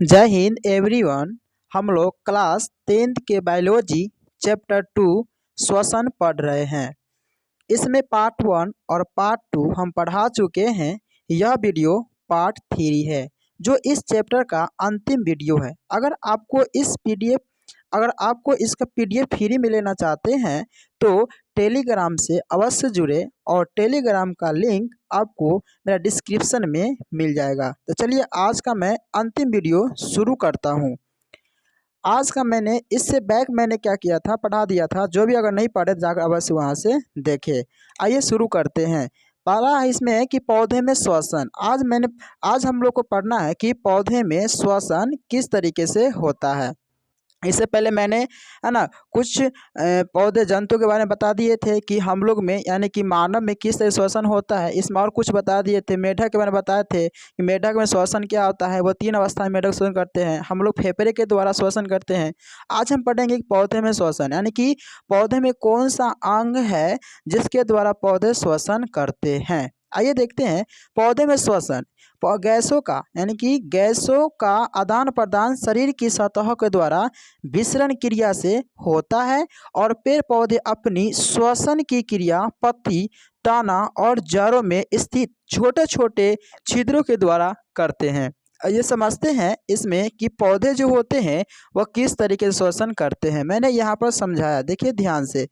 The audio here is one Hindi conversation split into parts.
जय हिंद एवरीवन। हम लोग क्लास 10th के बायोलॉजी चैप्टर 2 श्वसन पढ़ रहे हैं। इसमें पार्ट 1 और पार्ट 2 हम पढ़ा चुके हैं। यह वीडियो पार्ट 3 है जो इस चैप्टर का अंतिम वीडियो है। अगर आपको इसका पीडीएफ फ्री में लेना चाहते हैं तो टेलीग्राम से अवश्य जुड़े और टेलीग्राम का लिंक आपको मेरा डिस्क्रिप्शन में मिल जाएगा। तो चलिए आज का मैं अंतिम वीडियो शुरू करता हूँ। आज का इससे बैक मैंने क्या किया था, पढ़ा दिया था। जो भी अगर नहीं पढ़े जाकर अवश्य वहाँ से देखे। आइए शुरू करते हैं। पहला है इसमें कि पौधे में श्वसन। आज हम लोग को पढ़ना है कि पौधे में श्वसन किस तरीके से होता है। इससे पहले मैंने है ना कुछ पौधे जंतु के बारे में बता दिए थे कि हम लोग में यानी कि मानव में किस तरह श्वसन होता है। इसमें और कुछ बता दिए थे। मेढक के बारे में बताए थे कि मेढक में श्वसन क्या होता है। वो 3 अवस्था में मेढक श्वसन करते हैं। हम लोग फेफड़े के द्वारा श्वसन करते हैं। आज हम पढ़ेंगे कि पौधे में श्वसन यानी कि पौधे में कौन सा अंग है जिसके द्वारा पौधे श्वसन करते हैं। आइए देखते हैं। पौधे में श्वसन गैसों का यानी कि गैसों का आदान प्रदान शरीर की सतहों के द्वारा विसरण क्रिया से होता है और पेड़ पौधे अपनी श्वसन की क्रिया पत्ती, तना और जड़ों में स्थित छोटे छोटे छिद्रों के द्वारा करते हैं। ये समझते हैं इसमें कि पौधे जो होते हैं वह किस तरीके से श्वसन करते हैं। मैंने यहाँ पर समझाया, देखिए ध्यान से।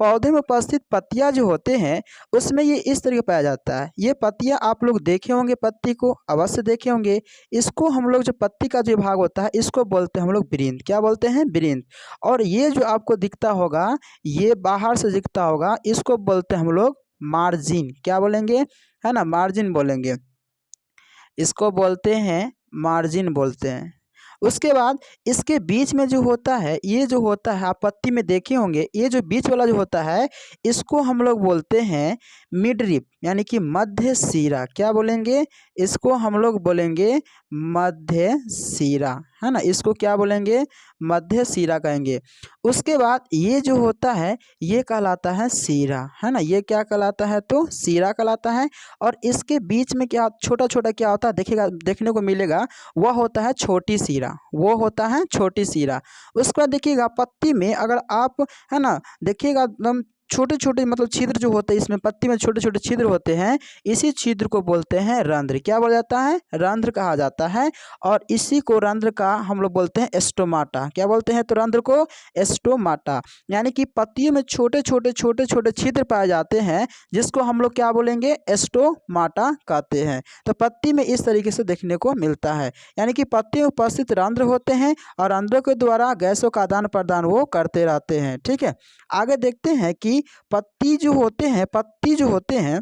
पौधे में उपस्थित पत्तियां जो होते हैं उसमें ये इस तरीके पाया जाता है। ये पत्तियां आप लोग देखे होंगे, पत्ती को अवश्य देखे होंगे। इसको हम लोग जो पत्ती का जो भाग होता है इसको बोलते हैं हम लोग वृंत। क्या बोलते हैं? वृंत। और ये जो आपको दिखता होगा, ये बाहर से दिखता होगा, इसको बोलते हैं हम लोग मार्जिन। क्या बोलेंगे? है ना, मार्जिन बोलेंगे। इसको बोलते हैं मार्जिन बोलते हैं। उसके बाद इसके बीच में जो होता है, ये जो होता है आप पत्ती में देखे होंगे, ये जो बीच वाला जो होता है इसको हम लोग बोलते हैं मिडरिप यानी कि मध्य शिरा। क्या बोलेंगे? इसको हम लोग बोलेंगे मध्य शिरा, है ना। इसको क्या बोलेंगे? मध्य शिरा कहेंगे। उसके बाद ये जो होता है ये कहलाता है शिरा, है ना। ये क्या कहलाता है? तो शिरा कहलाता है। और इसके बीच में क्या छोटा छोटा क्या होता है देखने को मिलेगा, वह होता है छोटी शिरा। वो होता है छोटी शिरा। उसके बाद देखिएगा पत्ती में अगर आप है ना देखिएगा एकदम छोटे छोटे मतलब छिद्र जो होते हैं, इसमें पत्ती में छोटे छोटे छिद्र होते हैं। इसी छिद्र को बोलते हैं रंध्र। क्या बोला जाता है? रंध्र कहा जाता है। और इसी को रंध्र का हम लोग बोलते हैं स्टोमाटा। क्या बोलते हैं? तो रंध्र को स्टोमाटा। यानी कि पत्तियों में छोटे छोटे छिद्र पाए जाते हैं जिसको हम लोग क्या बोलेंगे? स्टोमाटा कहते हैं। तो पत्ती में इस तरीके से देखने को मिलता है। यानी कि पत्ती में उपस्थित रंध्र होते हैं और रंध्रों के द्वारा गैसों का आदान प्रदान वो करते रहते हैं। ठीक है, आगे देखते हैं कि पत्ती जो होते हैं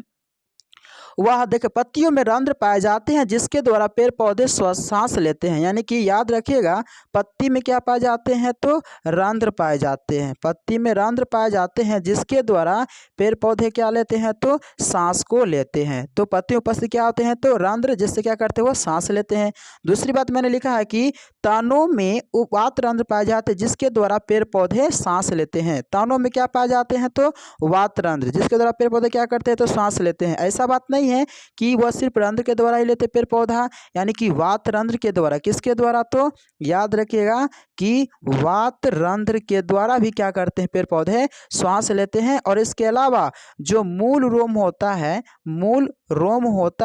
वह देखिए पत्तियों में रंध्र पाए जाते हैं जिसके द्वारा पेड़ पौधे सांस लेते हैं। यानी कि याद रखिएगा, पत्ती में क्या पाए जाते हैं? तो रंध्र पाए जाते हैं। पत्ती में रंध्र पाए जाते हैं जिसके द्वारा पेड़ पौधे क्या लेते हैं? तो सांस को लेते हैं। तो पत्ती में उपस्थित क्या होते हैं? तो रंध्र, जिससे क्या करते हैं? वो सांस लेते हैं। दूसरी बात मैंने लिखा है कि तनों में उपात रंध्र पाए जाते हैं जिसके द्वारा पेड़ पौधे सांस लेते हैं। तनों में क्या पाए जाते हैं? तो वात रंध्र, जिसके द्वारा पेड़ पौधे क्या करते हैं? तो सांस लेते हैं। ऐसा बात नहीं है कि वह सिर्फ रंध्र के द्वारा ही लेते पेड़ पौधा, यानी कि वात रंध्र के द्वारा। किसके द्वारा? तो याद रखिएगा कि वात रंध्र के द्वारा भी क्या करते हैं? पेड़ पौधे श्वास लेते हैं। और इसके अलावा जो मूल रोम होता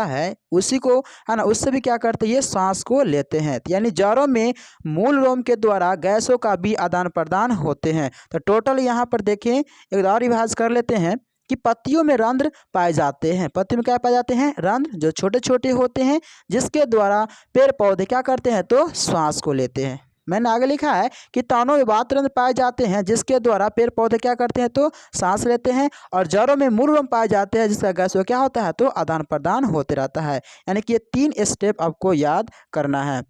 है उसी को, है ना, उससे भी क्या करते हैं? ये सांस को लेते हैं। यानी जड़ों में मूल रोम के द्वारा गैसों का भी आदान प्रदान होते हैं। तो टोटल यहाँ पर देखें, एक और रिवाइज कर लेते हैं कि पत्तियों में रंध्र पाए जाते हैं। पत्ती में क्या पाए जाते हैं? रंध्र, जो छोटे छोटे होते हैं जिसके द्वारा पेड़ पौधे क्या करते हैं? तो श्वास को लेते हैं। मैंने आगे लिखा है कि तनों में वात रंध्र पाए जाते हैं जिसके द्वारा पेड़ पौधे क्या करते हैं? तो सांस लेते हैं। और जड़ों में मूल रोम पाए जाते हैं जिसका गैस क्या होता है? तो आदान प्रदान होते रहता है। यानी कि ये 3 स्टेप आपको याद करना है।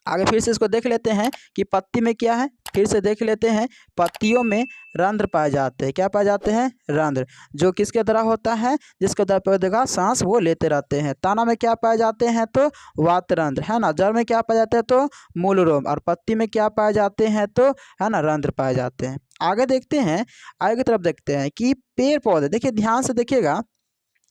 आगे फिर से इसको देख लेते हैं कि पत्ती में क्या है। फिर से देख लेते हैं। पत्तियों में रंध्र पाए जाते हैं। क्या पाए जाते हैं? रंध्र, जो किसके द्वारा होता है? जिसके द्वारा पौधे का सांस वो लेते रहते हैं। तना में क्या पाए जाते हैं? तो वात रंध्र, है ना। जड़ में क्या पाए जाते हैं? तो मूल रोम। और पत्ती में क्या पाए जाते हैं? तो है ना रंध्र पाए जाते हैं। आगे देखते हैं, आगे की तरफ देखते हैं कि पेड़ पौधे, देखिए ध्यान से देखिएगा,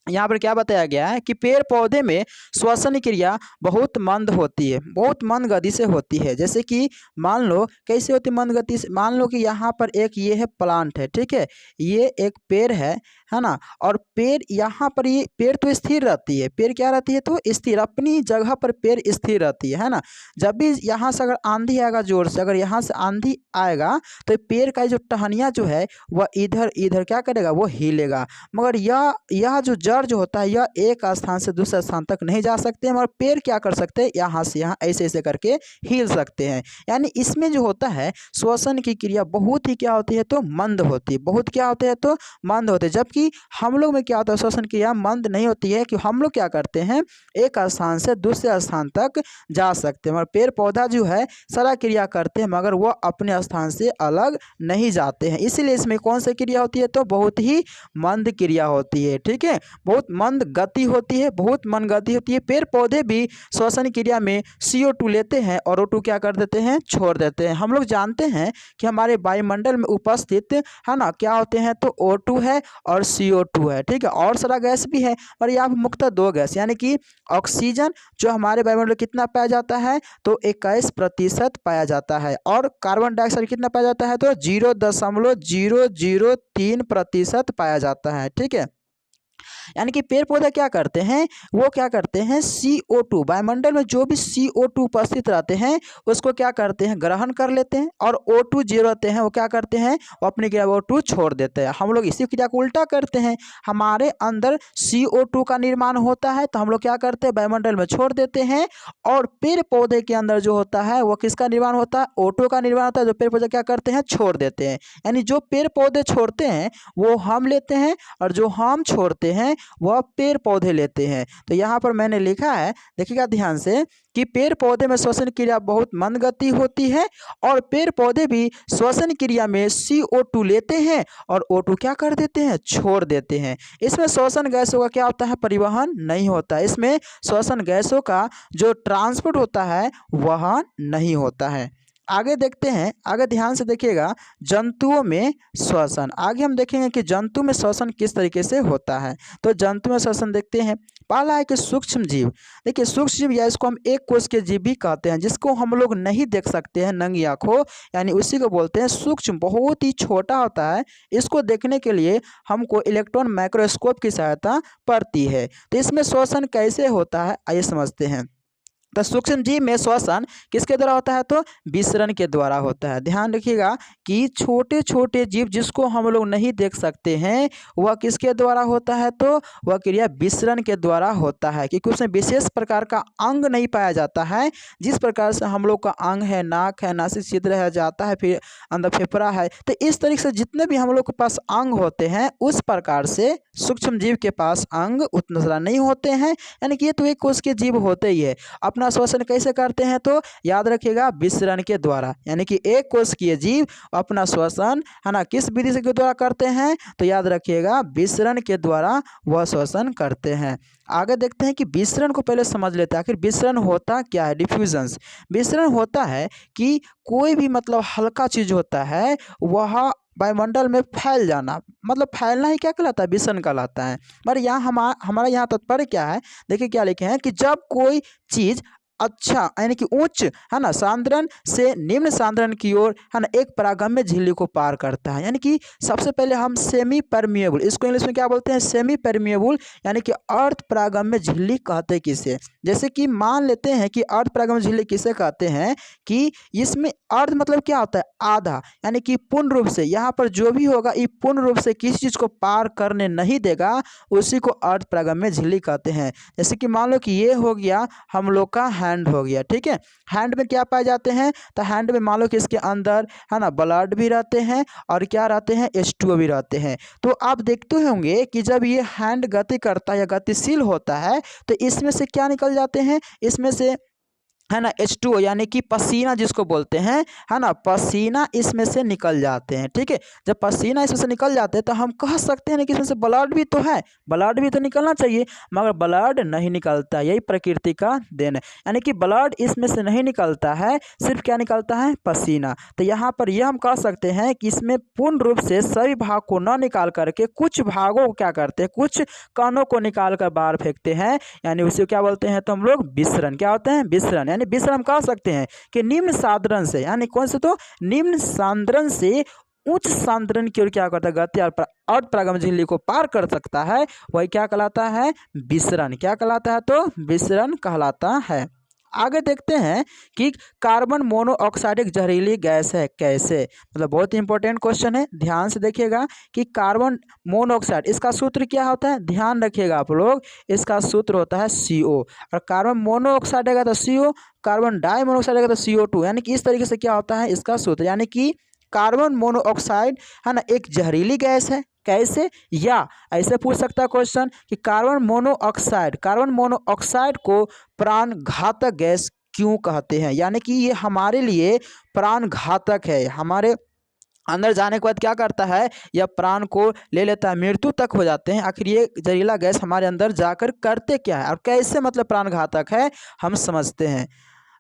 यहाँ पर क्या बताया गया है कि पेड़ पौधे में श्वसन क्रिया बहुत मंद होती है, बहुत मंद गति से होती है। जैसे कि मान लो कैसे होती है मंद गति से, मान लो कि यहाँ पर एक ये है प्लांट है, ठीक है, ये एक पेड़ है ना। और पेड़ यहाँ पर ये पेड़ तो स्थिर रहती है, पेड़ क्या रहती है तो स्थिर, अपनी जगह पर पेड़ स्थिर रहती है ना। जब भी यहाँ से अगर आंधी आएगा जोर से, अगर यहाँ से आंधी आएगा तो पेड़ का जो टहनिया जो है वह इधर इधर क्या करेगा, वो हिलेगा। मगर यह जो जड़ जो होता है यह एक स्थान से दूसरे स्थान तक नहीं जा सकते हैं, मगर पेड़ क्या कर सकते हैं, यहाँ से यहाँ ऐसे ऐसे करके हिल सकते हैं। यानी इसमें जो होता है श्वसन की क्रिया बहुत ही क्या होती है तो मंद होती है, बहुत क्या होते हैं तो मंद होते हैं। जबकि हम लोग में क्या होता है श्वसन क्रिया मंद नहीं होती है, कि हम लोग क्या करते हैं एक स्थान से दूसरे स्थान तक जा सकते हैं। मगर पेड़ पौधा जो है सारा क्रिया करते हैं, मगर वो अपने स्थान से अलग नहीं जाते हैं। इसीलिए इसमें कौन सी क्रिया होती है तो बहुत ही मंद क्रिया होती है, ठीक है, बहुत मंद गति होती है, बहुत मंद गति होती है। पेड़ पौधे भी श्वसन क्रिया में CO2 लेते हैं और O2 क्या कर देते हैं, छोड़ देते हैं। हम लोग जानते हैं कि हमारे वायुमंडल में उपस्थित है ना क्या होते हैं तो O2 है और CO2 है, ठीक है, और सारा गैस भी है। और यहाँ पर मुख्यतः दो गैस, यानी कि ऑक्सीजन जो हमारे वायुमंडल में कितना पाया जाता है तो 21% पाया जाता है, और कार्बन डाइऑक्साइड कितना पाया जाता है तो 0.003% पाया जाता है, ठीक है। यानी कि पेड़ पौधे क्या करते हैं, वो क्या करते हैं CO2, वायुमंडल में जो भी CO2 उपस्थित रहते हैं उसको क्या करते हैं ग्रहण कर लेते हैं, और O2 जो रहते हैं वो क्या करते हैं वो अपनी क्रिया O2 छोड़ देते हैं। हम लोग इसी क्रिया को उल्टा करते हैं, हमारे अंदर CO2 का निर्माण होता है तो हम लोग क्या करते हैं वायुमंडल में छोड़ देते हैं, और पेड़ पौधे के अंदर जो होता है वो किसका निर्माण होता है O2 का निर्माण होता है, जो पेड़ पौधे क्या करते हैं छोड़ देते हैं। यानी जो पेड़ पौधे छोड़ते हैं वो हम लेते हैं, और जो हम छोड़ते हैं वह पेड़ पौधे लेते हैं। तो यहाँ पर मैंने लिखा है, देखिएगा ध्यान से, कि पेड़ पौधे में श्वसन क्रिया बहुत मंद गति होती है, और पेड़ पौधे भी श्वसन क्रिया में CO2 लेते हैं और O2 क्या कर देते हैं छोड़ देते हैं। इसमें श्वसन गैसों का क्या होता है परिवहन नहीं होता, इसमें श्वसन गैसों का जो ट्रांसपोर्ट होता है वह नहीं होता है। आगे देखते हैं, आगे ध्यान से देखिएगा, जंतुओं में श्वसन। आगे हम देखेंगे कि जंतु में श्वसन किस तरीके से होता है। तो जंतु में श्वसन देखते हैं, पहला है कि सूक्ष्म जीव। देखिए सूक्ष्म जीव या इसको हम एक कोश के जीव भी कहते हैं, जिसको हम लोग नहीं देख सकते हैं नंगी आंखों, यानी उसी को बोलते हैं सूक्ष्म, बहुत ही छोटा होता है। इसको देखने के लिए हमको इलेक्ट्रॉन माइक्रोस्कोप की सहायता पड़ती है। तो इसमें श्वसन कैसे होता है आइए समझते हैं। तो सूक्ष्म जीव में श्वसन किसके द्वारा होता है तो विसरण के द्वारा होता है। ध्यान रखिएगा कि छोटे छोटे जीव जिसको हम लोग नहीं देख सकते हैं वह किसके द्वारा होता है तो वह क्रिया विसरण के द्वारा होता है, क्योंकि उसमें विशेष प्रकार का अंग नहीं पाया जाता है। जिस प्रकार से हम लोग का अंग है, नाक है, नासिक छिद्र है, जाता है, फिर अंदर फेफड़ा है, तो इस तरीके से जितने भी हम लोग के पास अंग होते हैं उस प्रकार से सूक्ष्म जीव के पास अंग उतना ज़्यादा नहीं होते हैं। यानी कि ये तो एक कोश के जीव होते ही है। अपना श्वसन कैसे करते हैं तो याद रखिएगा विसरण के द्वारा, यानी कि एक कोशिकीय जीव अपना श्वसन है ना किस विधि से के द्वारा करते हैं तो याद रखिएगा विसरण के द्वारा वह श्वसन करते हैं। आगे देखते हैं कि विसरण को पहले समझ लेते हैं, आखिर विसरण होता क्या है। डिफ्यूजन्स, विसरण होता है कि कोई भी मतलब हल्का चीज होता है वह वायुमंडल में फैल जाना, मतलब फैलना ही क्या कहलाता है विसरण कहलाता है। पर यहाँ हमारा यहाँ तात्पर्य क्या है, देखिए क्या लिखे हैं कि जब कोई चीज अच्छा यानी कि उच्च है ना सांद्रण से निम्न सांद्रण की ओर है ना एक परागम्य झिल्ली को पार करता है। यानी कि सबसे पहले हम सेमी परमिएबल, इसको इंग्लिश में क्या बोलते हैं सेमी परमिएबल, यानी कि अर्ध परागम्य झिल्ली कहते हैं किसे। जैसे कि मान लेते हैं कि अर्ध परागम्य झिल्ली किसे कहते हैं कि इसमें अर्ध मतलब क्या होता है आधा, यानी कि पूर्ण रूप से यहाँ पर जो भी होगा ये पूर्ण रूप से किसी चीज को पार करने नहीं देगा, उसी को अर्ध परागम्य झिल्ली कहते हैं। जैसे कि मान लो कि ये हो गया हम लोग का हैंड हो गया, ठीक है। हैंड में क्या पाए जाते हैं तो हैंड में मान लो कि इसके अंदर है ना ब्लड भी रहते हैं और क्या रहते हैं H2O भी रहते हैं। तो आप देखते होंगे कि जब ये हैंड गति करता है या गतिशील होता है तो इसमें से क्या निकल जाते हैं, इसमें से है ना H2O यानी कि पसीना जिसको बोलते हैं, है ना, पसीना इसमें से निकल जाते हैं। ठीक है, जब पसीना इसमें से निकल जाते हैं तो हम कह सकते हैं ना कि इसमें से ब्लड भी तो है, ब्लड भी तो निकलना चाहिए, मगर ब्लड नहीं निकलता। यही प्रकृति का देन है, यानी कि ब्लड इसमें से नहीं निकलता है, सिर्फ क्या निकलता है, पसीना। तो यहाँ पर यह हम कह सकते हैं कि इसमें पूर्ण रूप से सभी भाग को न निकाल करके कुछ भागों को क्या करते हैं, कुछ कणों को निकाल कर बाहर फेंकते हैं, यानी उसे क्या बोलते हैं तो हम लोग विसरण। क्या होते हैं, विसरण। यानी विसरण हम कह सकते हैं कि निम्न सांद्रण से, यानी कौन से, तो निम्न सांद्रण से उच्च सांद्रण की ओर क्या करता है, गति और प्रागम झिल्ली को पार कर सकता है, वही क्या कहलाता है, विसरण। क्या कहलाता है, तो विसरण कहलाता है। आगे देखते हैं कि कार्बन मोनोऑक्साइड एक जहरीली गैस है कैसे, मतलब बहुत ही इंपॉर्टेंट क्वेश्चन है, ध्यान से देखिएगा कि कार्बन मोनोऑक्साइड, इसका सूत्र क्या होता है, ध्यान रखिएगा आप लोग, इसका सूत्र होता है CO, और कार्बन मोनोऑक्साइड आएगा तो CO, कार्बन डाई मोनोऑक्साइड आएगा तो CO2, यानी कि इस तरीके से क्या होता है इसका सूत्र, यानी कि कार्बन मोनोऑक्साइड, है ना, एक जहरीली गैस है कैसे, या ऐसे पूछ सकता है क्वेश्चन कि कार्बन मोनोऑक्साइड को प्राण घातक गैस क्यों कहते हैं, यानी कि ये हमारे लिए प्राण घातक है, हमारे अंदर जाने के बाद क्या करता है, यह प्राण को ले लेता है, मृत्यु तक हो जाते हैं। आखिर ये जहरीला गैस हमारे अंदर जाकर करते क्या है और कैसे, मतलब प्राण घातक है, हम समझते हैं।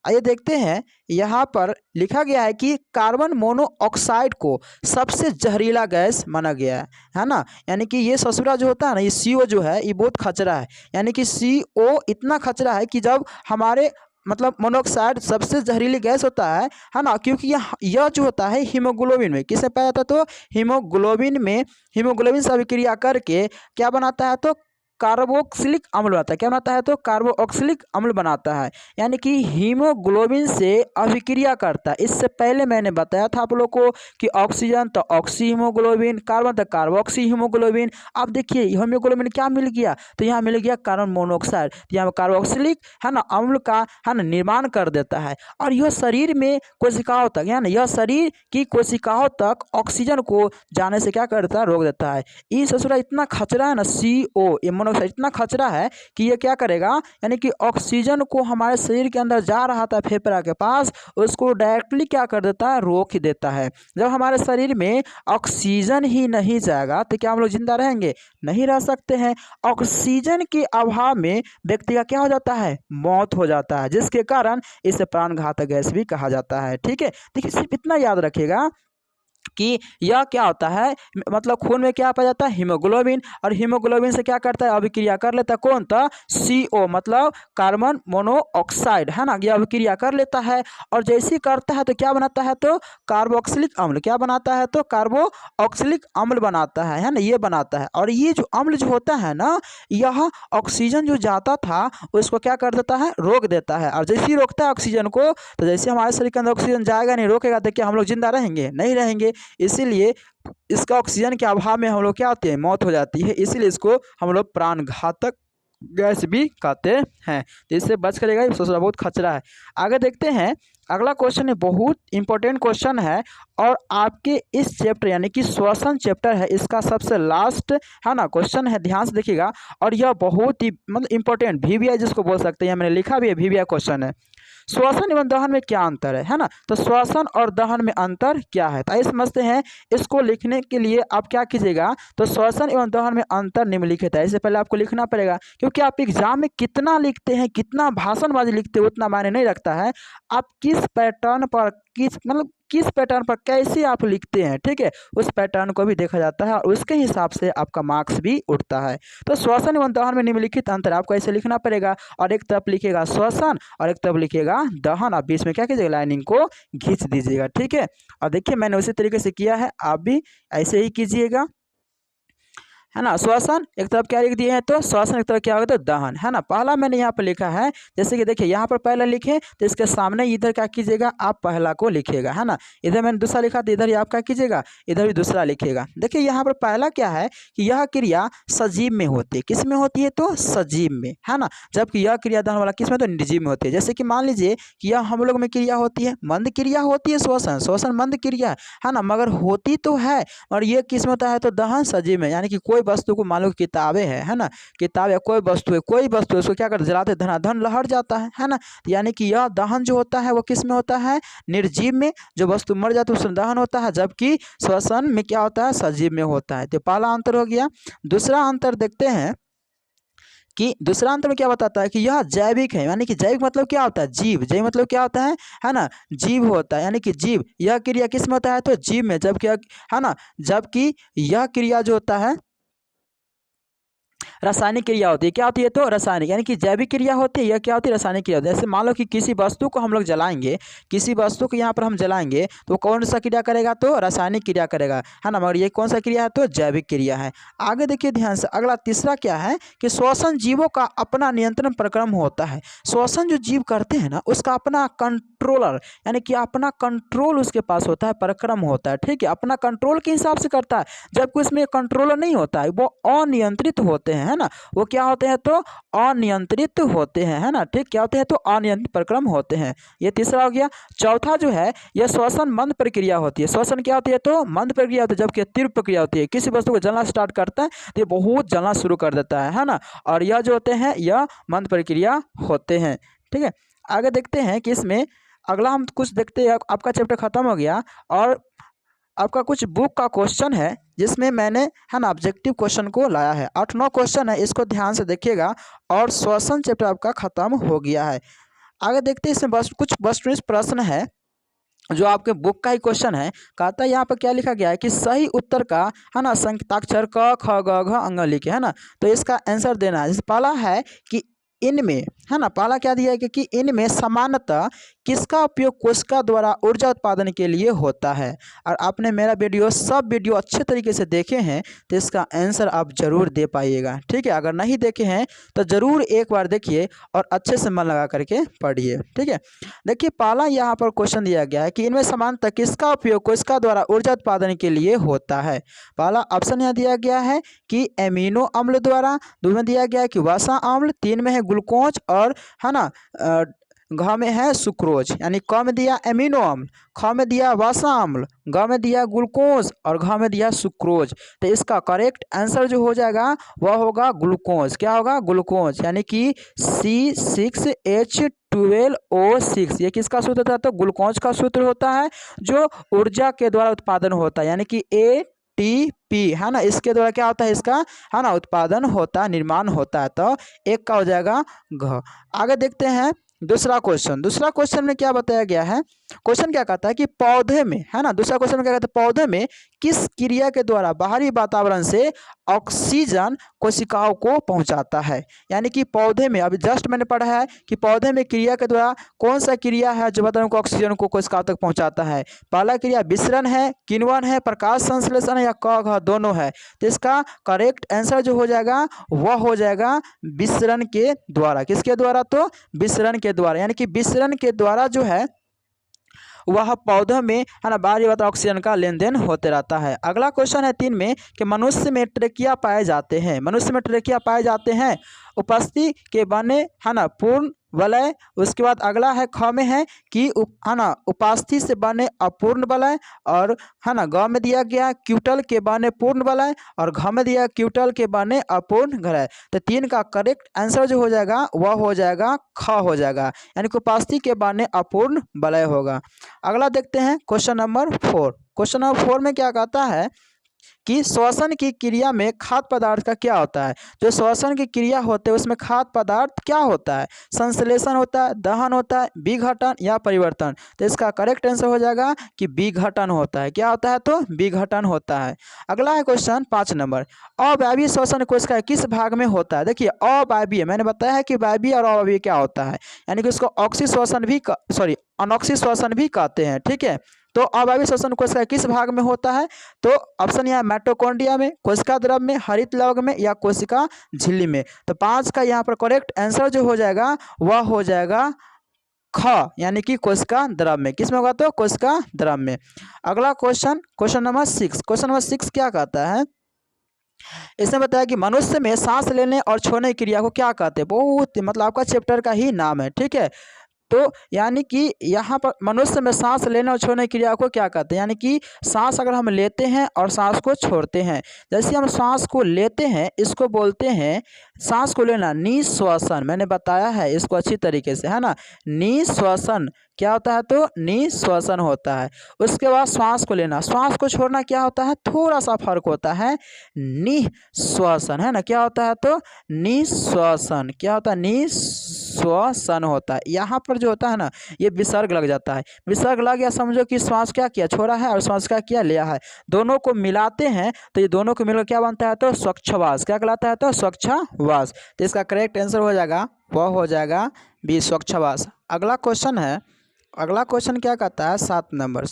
आइए देखते हैं, यहाँ पर लिखा गया है कि कार्बन मोनोऑक्साइड को सबसे जहरीला गैस माना गया है ना, यानी कि ये ससुरा जो होता है ना, ये CO जो है ये बहुत खतरा है, यानी कि CO इतना खतरा है कि जब हमारे, मतलब मोनोऑक्साइड सबसे जहरीली गैस होता है ना, क्योंकि यह जो होता है हीमोग्लोबिन में, किससे पाया जाता है, तो हीमोग्लोबिन से अभिक्रिया करके क्या बनाता है, तो कार्बोक्सिलिक अम्ल बनाता है। क्या बनाता है, तो कार्बोक्सिलिक अम्ल बनाता है, यानी कि हीमोग्लोबिन से अभिक्रिया करता है। इससे पहले मैंने बताया था आप लोग को कि ऑक्सीजन तो ऑक्सी हीमोग्लोबिन, कार्बन तो कार्बोक्सी हीमोग्लोबिन। अब देखिए हीमोग्लोबिन क्या मिल गया, तो यहाँ मिल गया कार्बन मोनोऑक्साइड, यहाँ कार्बोक्सिलिक, है ना, अम्ल का, है ना, निर्माण कर देता है, और यह शरीर में कोशिकाओं तक, है ना, यह शरीर की कोशिकाओं तक ऑक्सीजन को जाने से क्या करता है, रोक देता है। ये ससुरा इतना खतरा है ना, CO मोनोऑक्साइड इतना खतरा है कि ये क्या करेगा, यानी कि ऑक्सीजन को हमारे शरीर के अंदर जा रहा था फेफड़ा के पास, उसको डायरेक्टली क्या कर देता है, रोक ही देता है। जब हमारे शरीर में ऑक्सीजन ही नहीं जाएगा तो क्या हम लोग जिंदा रहेंगे, नहीं रह सकते हैं। ऑक्सीजन के अभाव में व्यक्ति का क्या हो जाता है, मौत हो जाता है, जिसके कारण इसे प्राणघातक गैस भी कहा जाता है। ठीक है, देखिए सिर्फ इतना याद रखिएगा कि यह क्या होता है, मतलब खून में क्या पाया जाता है, हीमोग्लोबिन, और हीमोग्लोबिन से क्या करता है, अभिक्रिया कर लेता है, कौन, तो CO मतलब कार्बन मोनोऑक्साइड, है ना, यह अभिक्रिया कर लेता है, और जैसे ही करता है तो क्या बनाता है, तो कार्बोक्सिलिक अम्ल, क्या बनाता है, तो कार्बोक्सिलिक अम्ल बनाता है ना, ये बनाता है। और ये जो अम्ल जो होता है ना, यह ऑक्सीजन जो जाता था उसको क्या कर देता है, रोक देता है, और जैसे ही रोकता है ऑक्सीजन को, तो जैसे हमारे शरीर के अंदर ऑक्सीजन जाएगा नहीं, रोकेगा, तो क्या हम लोग जिंदा रहेंगे, नहीं रहेंगे। इसीलिए इसका ऑक्सीजन के अभाव में हम लोग क्या होती है, मौत हो जाती है, इसीलिए इसको हम लोग प्राण घातक गैस भी कहते हैं। तो इससे बच करेगा, ये सोचना बहुत खतरा है। आगे देखते हैं, अगला क्वेश्चन है, बहुत इंपॉर्टेंट क्वेश्चन है, और आपके इस चैप्टर यानी कि श्वसन चैप्टर है, इसका सबसे लास्ट, है ना, क्वेश्चन है, ध्यान से देखिएगा, और यह बहुत ही मतलब इंपॉर्टेंट VVI जिसको बोल सकते हैं, मैंने लिखा भी है, VVI क्वेश्चन है। श्वसन एवं दहन में क्या अंतर है ना, तो श्वसन और दहन में अंतर क्या है, तो आइए समझते हैं। इसको लिखने के लिए आप क्या कीजिएगा, तो श्वसन एवं दहन में अंतर निम्नलिखित है। इससे पहले आपको लिखना पड़ेगा, क्योंकि आप एग्जाम में कितना लिखते हैं, कितना भाषणबाजी लिखते हैं, उतना मायने नहीं रखता है, आप किस पैटर्न पर, किस पैटर्न पर कैसे आप लिखते हैं, ठीक है, उस पैटर्न को भी देखा जाता है, और उसके हिसाब से आपका मार्क्स भी उठता है। तो श्वसन एवं दहन में निम्नलिखित अंतर आपको ऐसे लिखना पड़ेगा, और एक तरफ लिखिएगा श्वसन और एक तरफ लिखिएगा दहन, आप बीच में क्या कीजिएगा, लाइनिंग को खींच दीजिएगा। ठीक है, और देखिए मैंने उसी तरीके से किया है, आप भी ऐसे ही कीजिएगा, है ना। श्वसन एक तरफ क्या लिख दिए हैं, तो श्वसन एक तरफ क्या होगा, तो दहन, है ना। पहला मैंने यहाँ पर लिखा है, जैसे कि देखिए यहाँ पर पहला लिखे तो इसके सामने इधर क्या कीजिएगा, आप पहला को लिखिएगा, है ना। इधर मैंने दूसरा लिखा तो इधर ही आप क्या कीजिएगा, इधर भी दूसरा लिखिएगा। देखिए यहाँ पर पहला क्या है कि यह क्रिया सजीव में होती है, किस में होती है, तो सजीव में, है ना, जबकि यह क्रिया दहन वाला किस में, तो निर्जीव में होती है। जैसे कि मान लीजिए कि यह हम लोग में क्रिया होती है, मंद क्रिया होती है, श्वसन मंद क्रिया है ना, मगर होती तो है, और ये किस में होता है, तो दहन सजीव में, यानी कि कोई वस्तु को मान लो किताबें है ना, किताब या कोई वस्तु है उसको क्या करते जलाते धनाधन लहट जाता है ना। यानी कि यह दहन जो होता है वो किस में होता है, निर्जीव में, जो वस्तु मर जाती है उसमें दहन होता है, जबकि श्वसन में क्या होता है, सजीव में होता है। तो पहला अंतर हो गया। दूसरा अंतर देखते हैं कि दूसरा अंतर में क्या बताता है कि यह जैविक है, यानी कि जैविक मतलब क्या होता है, जीव, जैविक मतलब क्या होता है ना, जीव होता है, यानी कि जीव, यह क्रिया किस में होता है तो जीव में, जबकि है ना, जबकि यह क्रिया जो होता है रासायनिक क्रिया होती है। क्या होती है तो रासायनिक, यानी कि जैविक क्रिया होती है, यह क्या होती है रासायनिक क्रिया होती है। जैसे मान लो कि किसी वस्तु को हम लोग जलाएंगे, किसी वस्तु को यहाँ पर हम जलाएंगे तो कौन सा क्रिया करेगा तो रासायनिक क्रिया करेगा, है ना, मगर ये कौन सा क्रिया है तो जैविक क्रिया है। आगे देखिए ध्यान से, अगला तीसरा क्या है कि श्वसन जीवों का अपना नियंत्रण प्रक्रम होता है। श्वसन जो जीव करते हैं ना उसका अपना कंट्रोलर, यानी कि अपना कंट्रोल उसके पास होता है, प्रक्रम होता है, ठीक है, अपना कंट्रोल के हिसाब से करता है, जबकि उसमें कंट्रोलर नहीं होता है, वो अनियंत्रित होते हैं, है ना, वो क्या होते हैं तो अनियंत्रित होते हैं, है ना, ठीक, क्या होते हैं तो अनियंत्रित प्रक्रम होते हैं। ये तीसरा हो गया। चौथा जो है यह श्वसन मंद प्रक्रिया होती है। श्वसन क्या होती है तो मंद प्रक्रिया होती है, जबकि तीव्र प्रक्रिया होती है। किसी वस्तु को जलना स्टार्ट करता है तो ये बहुत जलना शुरू कर देता है ना, और यह जो होते हैं यह मंद प्रक्रिया होते हैं, ठीक है। आगे देखते हैं कि इसमें अगला हम कुछ देखते हैं, आपका चैप्टर खत्म हो गया और आपका कुछ बुक का क्वेश्चन है जिसमें मैंने, है ना, ऑब्जेक्टिव क्वेश्चन को लाया है। 8-9 क्वेश्चन है, इसको ध्यान से देखिएगा और श्वसन चैप्टर आपका खत्म हो गया है। आगे देखते हैं इसमें बस कुछ वस्तुनिष्ठ प्रश्न है जो आपके बुक का ही क्वेश्चन है। कहता है यहाँ पर क्या लिखा गया है कि सही उत्तर का, है ना, संकेताक्षर क ख ग घ अंग लिखे, है ना, तो इसका आंसर देना है। जैसे पहला है कि इनमें, है ना, पहला क्या दिया है कि इनमें सामान्यतः किसका उपयोग कोशिका द्वारा ऊर्जा उत्पादन के लिए होता है। और आपने मेरा सब वीडियो अच्छे तरीके से देखे हैं तो इसका आंसर आप जरूर दे पाइएगा, ठीक है। अगर नहीं देखे हैं तो ज़रूर एक बार देखिए और अच्छे से मन लगा करके पढ़िए, ठीक है। देखिए पहला यहाँ पर क्वेश्चन दिया गया है कि इनमें सामान्यतः किसका उपयोग कोशिका द्वारा ऊर्जा उत्पादन के लिए होता है। पहला ऑप्शन यहाँ दिया गया है कि एमिनो अम्ल द्वारा, दूसरा में दिया गया है कि वसा अम्ल, 3 में है ग्लूकोज और, है ना, घ में है सुक्रोज, यानी क में दिया एमिनो अम्ल, ख में दिया वसा अम्ल, ग में दिया ग्लूकोज और घ में दिया सुक्रोज। तो इसका करेक्ट आंसर जो हो जाएगा वह होगा ग्लूकोज। क्या होगा ग्लूकोज, यानी कि C6H12O6। ये किसका सूत्र होता है तो ग्लूकोज का सूत्र होता है जो ऊर्जा के द्वारा उत्पादन होता है, यानी कि ATP, है ना, इसके द्वारा क्या होता है इसका, है ना, उत्पादन होता है, निर्माण होता है। तो एक का हो जाएगा घ। आगे देखते हैं दूसरा क्वेश्चन में क्या बताया गया है। क्वेश्चन क्या कहता है कि पौधे में, है ना, दूसरा क्वेश्चन में क्या कहता है, पौधे में किस क्रिया के द्वारा बाहरी वातावरण से ऑक्सीजन कोशिकाओं को पहुंचाता है। यानी कि पौधे में, अभी जस्ट मैंने पढ़ा है कि पौधे में क्रिया के द्वारा कौन सा क्रिया है जो वातावरण को ऑक्सीजन को कोशिकाओं तक पहुंचाता है। पहला क्रिया विसरण है, किण्वन है, प्रकाश संश्लेषण है या क घ दोनों है। तो इसका करेक्ट आंसर जो हो जाएगा वह हो जाएगा विसरण के द्वारा। किसके द्वारा तो विसरण के द्वारा, यानी कि विसरण के द्वारा जो है वह पौधों में, है ना, बाहरी वातावरण ऑक्सीजन का लेन देन होते रहता है। अगला क्वेश्चन है 3 में कि मनुष्य में ट्रेकिया पाए जाते हैं। मनुष्य में ट्रेकिया पाए जाते हैं उपस्थिति के बने, है ना, पूर्ण वलय। उसके बाद अगला है ख में है कि है ना, उपास्थि से बने अपूर्ण वलय, और, है ना, ग में दिया गया क्यूटल के बने पूर्ण वलय, और घ में दिया क्यूटल के बने अपूर्ण वलय। तो 3 का करेक्ट आंसर जो हो जाएगा वह हो जाएगा ख हो जाएगा, यानी कि उपास्थि के बने अपूर्ण वलय होगा। अगला देखते हैं क्वेश्चन नंबर 4। क्वेश्चन नंबर 4 में क्या कहता है कि श्वसन की क्रिया में खाद्य पदार्थ का क्या होता है। जो श्वसन की क्रिया होते है उसमें खाद्य पदार्थ क्या होता है, संश्लेषण होता है, दहन होता है, विघटन या परिवर्तन। तो इसका करेक्ट आंसर हो जाएगा कि विघटन होता है। क्या होता है तो विघटन होता है। अगला है क्वेश्चन 5 नंबर, अवायवीय श्वसन कोशिका किस भाग में होता है। देखिए अवायवीय, मैंने बताया है कि वायवीय और अवायवीय क्या होता है, यानी कि उसको ऑक्सी श्वसन भी अनॉक्सी श्वसन भी कहते हैं, ठीक है। तो अवायवीय श्वसन कोशिका किस भाग में होता है तो ऑप्शन यहाँ माइटोकॉन्ड्रिया में, कोशिका द्रव में, हरित लवक में या कोशिका झिल्ली में। तो 5 का यहाँ पर करेक्ट आंसर जो हो जाएगा वह हो जाएगा ख, यानी कि कोशिका द्रव में। किस में होगा तो कोशिका द्रव में। अगला क्वेश्चन नंबर 6। क्वेश्चन नंबर 6 क्या कहता है, इसने बताया कि मनुष्य में सांस लेने और छोड़ने की क्रिया को क्या कहते हैं। बहुत मतलब आपका चैप्टर का ही नाम है, ठीक है। तो यानी कि यहाँ पर मनुष्य में सांस लेने और छोड़ने की क्रिया को क्या कहते हैं, यानी कि सांस अगर हम लेते हैं और सांस को छोड़ते हैं, जैसे हम सांस को लेते हैं इसको बोलते हैं, सांस को लेना निश्वसन, मैंने बताया है इसको अच्छी तरीके से, है ना। निश्वसन क्या होता है, तो निश्वसन होता है। उसके बाद श्वास को लेना, श्वास को छोड़ना क्या होता है, थोड़ा सा फर्क होता है, निश्वसन, है ना। क्या होता है, तो निश्वसन, क्या होता है, निश्वसन होता है। यहाँ पर जो होता है ना, ये विसर्ग लग जाता है, विसर्ग लग गया समझो कि श्वास क्या किया, छोड़ा है, और श्वास क्या किया, लिया है, दोनों को मिलाते हैं तो ये दोनों को मिलकर क्या बनता है, तो स्वच्छवास, क्या कहलाता है, तो स्वच्छवास। तो इसका करेक्ट आंसर हो जाएगा, वह हो जाएगा बी, स्वच्छवास। अगला क्वेश्चन है, अगला क्वेश्चन क्या कहता है, 7 नंबर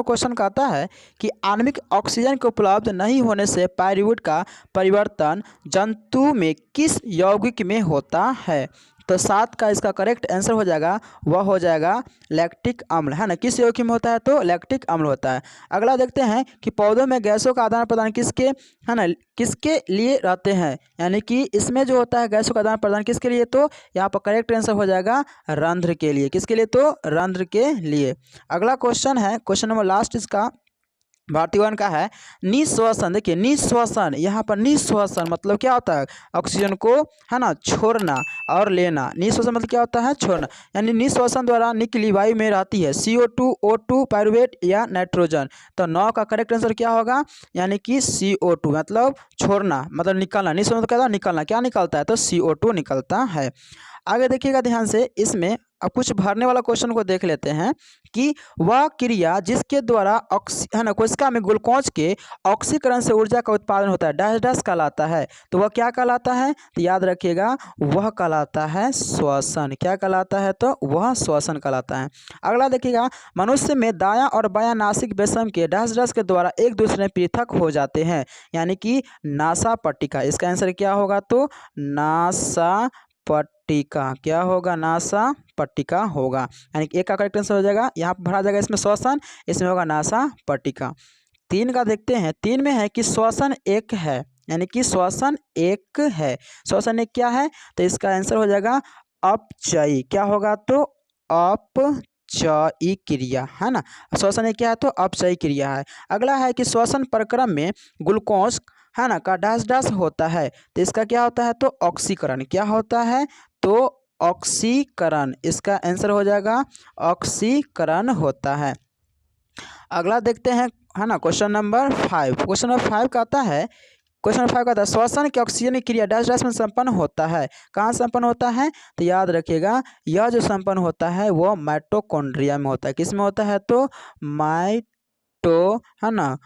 क्वेश्चन कहता है कि आणविक ऑक्सीजन के उपलब्ध नहीं होने से पायरुवेट का परिवर्तन जंतु में किस यौगिक में होता है। तो 7 का इसका करेक्ट आंसर हो जाएगा, वह हो जाएगा लैक्टिक अम्ल, है ना। किस यौगिक में होता है, तो लैक्टिक अम्ल होता है। अगला देखते हैं कि पौधों में गैसों का आदान प्रदान किसके, है ना, किसके लिए रहते हैं, यानी कि इसमें जो होता है गैसों का आदान प्रदान किसके लिए, तो यहाँ पर करेक्ट आंसर हो जाएगा रंध्र के लिए, किसके लिए, तो रंध्र के लिए। अगला क्वेश्चन है, क्वेश्चन नंबर लास्ट इसका भारतीय वन का है, निश्वसन। देखिए निश्वसन, यहाँ पर निश्वसन मतलब क्या होता है, ऑक्सीजन को, है ना, छोड़ना और लेना। निश्वसन मतलब क्या होता है, छोड़ना, यानी निश्वसन द्वारा निकली वायु में रहती है CO2, O2, पायरुवेट या नाइट्रोजन। तो 9 का करेक्ट आंसर क्या होगा, यानी कि CO2 मतलब छोड़ना, मतलब निकलना। निश्वसन मतलब क्या होता है, निकलना, क्या निकलता है, तो CO2 निकलता है। आगे देखिएगा ध्यान से, इसमें अब कुछ भरने वाला क्वेश्चन को देख लेते हैं कि वह क्रिया जिसके द्वारा है ना, कोशिका में ग्लूकोज के ऑक्सीकरण से ऊर्जा का उत्पादन होता है, डैश डैश कहलाता है। तो वह क्या कहलाता है, तो याद रखिएगा वह कहलाता है श्वसन। क्या कहलाता है, तो वह श्वसन कहलाता है। अगला देखिएगा, मनुष्य में दायां और बायां नासिक बेसम के डैश डैश के द्वारा एक दूसरे में पृथक हो जाते हैं, यानी कि नासा पट्टिका। इसका आंसर क्या होगा, तो नासा पट्टिका, क्या होगा, नासा पट्टिका होगा, यानी कि एक का करेक्ट आंसर हो जाएगा, यहाँ पर भरा जाएगा इसमें श्वसन, इसमें होगा नासा पट्टिका। 3 का देखते हैं, 3 में है कि श्वसन एक है, यानी कि श्वसन एक है, श्वसन एक क्या है, तो इसका आंसर हो जाएगा अपचयी, क्या होगा, तो अपचयी क्रिया, है ना। श्वसन एक क्या है, तो अपचयी क्रिया है। अगला है कि श्वसन प्रक्रम में ग्लूकोज, है ना, का डैश डैश होता है, तो इसका क्या होता है, तो ऑक्सीकरण, क्या होता है, तो ऑक्सीकरण। इसका आंसर हो जाएगा ऑक्सीकरण होता है। अगला देखते हैं, है ना, क्वेश्चन नंबर 5। क्वेश्चन नंबर 5 कहता है, क्वेश्चन नंबर 5 कहता है श्वसन की ऑक्सीजन की क्रिया डैश डैश में संपन्न होता है, कहाँ संपन्न होता है, तो याद रखिएगा यह जो संपन्न होता है वो माइटोकॉन्ड्रिया में होता है। किस में होता है, तो है ना,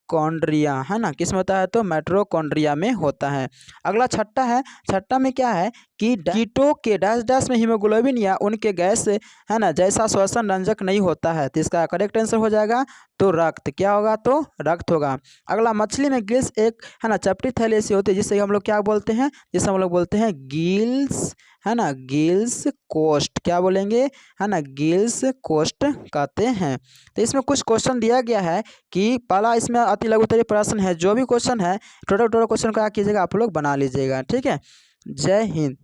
कॉन्ड्रिया, है ना, किस में होता है, तो माइटोकॉन्ड्रिया में होता है। अगला छठा है, छठा में क्या है कि कीटों के डैश डैश में हीमोग्लोबिन या उनके गैस, है ना, जैसा श्वसन रंजक नहीं होता है, तो इसका करेक्ट आंसर हो जाएगा, तो रक्त, क्या होगा, तो रक्त होगा। अगला मछली में गिल्स एक, है ना, चपटी थैली ऐसी होती है जिससे हम लोग क्या बोलते हैं, जिसे हम लोग बोलते हैं गिल्स, है ना, गिल्स कोस्ट, क्या बोलेंगे, है ना, गिल्स कोस्ट कहते हैं। तो इसमें कुछ क्वेश्चन दिया गया है कि पहला इसमें अति लघु उत्तरीय प्रश्न है, जो भी क्वेश्चन है टोटल क्वेश्चन क्या कीजिएगा, आप लोग बना लीजिएगा, ठीक है। जय हिंद।